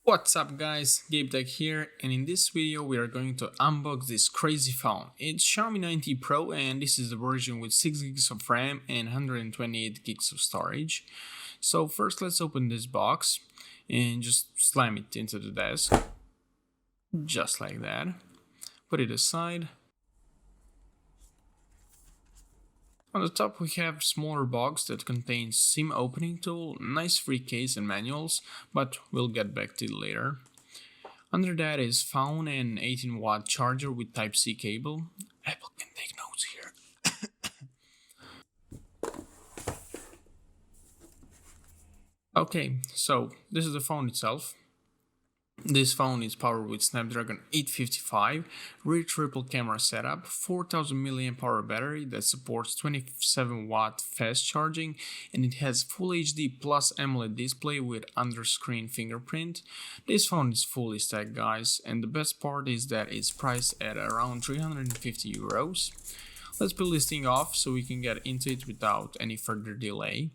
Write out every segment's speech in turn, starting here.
What's up guys, GabeTech here, and in this video we are going to unbox this crazy phone. It's Xiaomi 90 Pro and this is the version with 6 gigs of RAM and 128 gigs of storage. So first let's open this box and just slam it into the desk, just like that. Put it aside. On the top we have smaller box that contains SIM opening tool, nice free case and manuals, but we'll get back to it later. Under that is phone and 18-watt charger with Type-C cable. Apple can take notes here. Okay, so this is the phone itself. This phone is powered with Snapdragon 855, rear triple camera setup, 4000 mAh battery that supports 27-watt fast charging, and it has Full HD Plus AMOLED display with under-screen fingerprint. This phone is fully stacked guys, and the best part is that it's priced at around 350 euros. Let's peel this thing off so we can get into it without any further delay.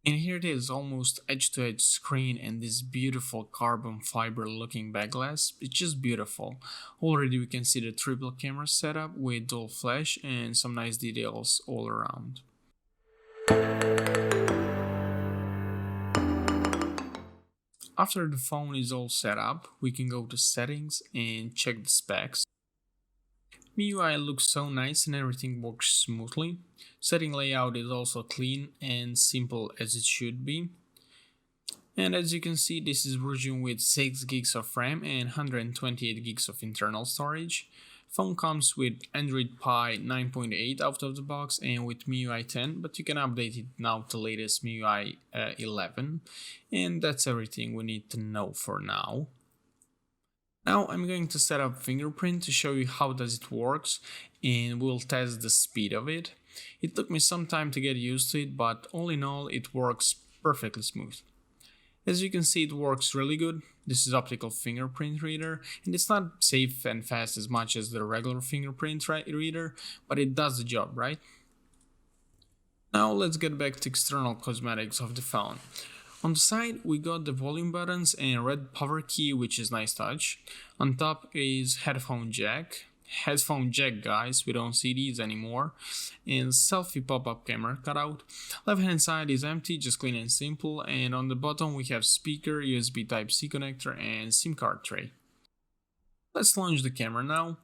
And here it is, almost edge-to-edge screen and this beautiful carbon fiber looking backglass. It's just beautiful. Already we can see the triple camera setup with dual flash and some nice details all around. After the phone is all set up, we can go to settings and check the specs. MIUI looks so nice and everything works smoothly. Setting layout is also clean and simple as it should be. And as you can see, this is version with 6 gigs of RAM and 128 gigs of internal storage. Phone comes with Android Pie 9.8 out of the box and with MIUI 10, but you can update it now to latest MIUI 11. And that's everything we need to know for now. Now I'm going to set up fingerprint to show you how does it works, and we'll test the speed of it. It took me some time to get used to it, but all in all it works perfectly smooth. As you can see, it works really good. This is optical fingerprint reader, and it's not safe and fast as much as the regular fingerprint reader, but it does the job, right? Now let's get back to external cosmetics of the phone. On the side we got the volume buttons and red power key, which is nice touch. On top is headphone jack. Headphone jack guys, we don't see these anymore. And selfie pop-up camera cutout. Left hand side is empty, just clean and simple. And on the bottom we have speaker, USB Type-C connector and SIM card tray. Let's launch the camera now.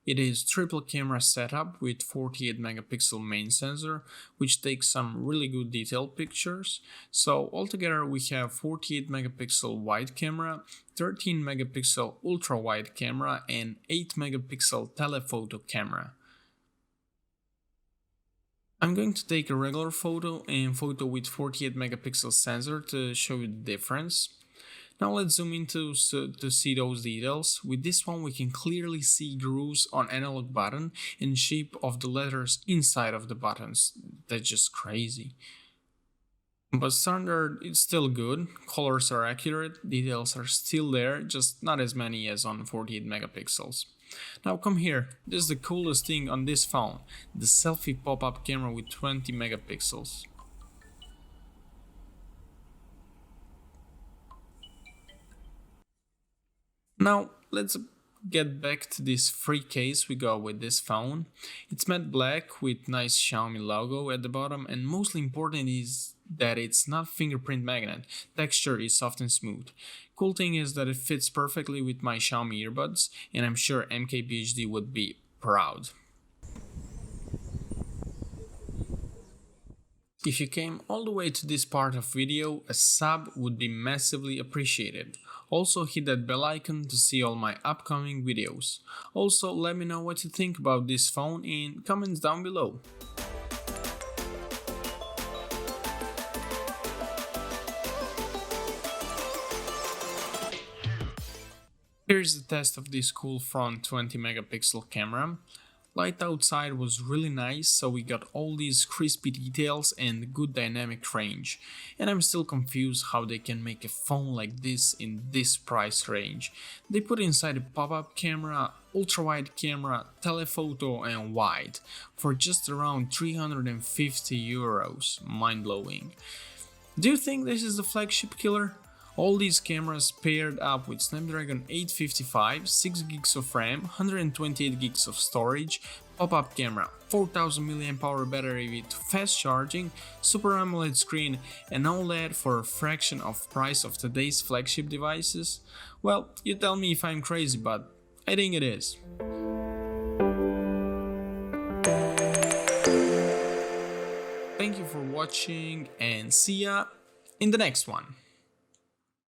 It is triple camera setup with 48 megapixel main sensor, which takes some really good detailed pictures. So altogether we have 48 megapixel wide camera, 13 megapixel ultra wide camera and 8 megapixel telephoto camera. I'm going to take a regular photo and photo with 48 megapixel sensor to show you the difference. Now let's zoom in to see those details. With this one we can clearly see grooves on analog button and shape of the letters inside of the buttons. That's just crazy. But standard, it's still good, colors are accurate, details are still there, just not as many as on 48 megapixels. Now come here, this is the coolest thing on this phone, the selfie pop-up camera with 20 megapixels. Now let's get back to this free case we got with this phone. It's matte black with nice Xiaomi logo at the bottom, and mostly important is that it's not fingerprint magnet. Texture is soft and smooth. Cool thing is that it fits perfectly with my Xiaomi earbuds, and I'm sure MKBHD would be proud. If you came all the way to this part of video, a sub would be massively appreciated. Also hit that bell icon to see all my upcoming videos. Also let me know what you think about this phone in comments down below. Here's the test of this cool front 20 megapixel camera. Light outside was really nice, so we got all these crispy details and good dynamic range. And I'm still confused how they can make a phone like this in this price range. They put inside a pop-up camera, ultra-wide camera, telephoto and wide for just around 350 euros. Mind-blowing. Do you think this is the flagship killer? All these cameras paired up with Snapdragon 855, 6 gigs of RAM, 128 gigs of storage, pop-up camera, 4000 mAh battery with fast charging, Super AMOLED screen, and all that for a fraction of price of today's flagship devices? Well, you tell me if I'm crazy, but I think it is. Thank you for watching and see ya in the next one.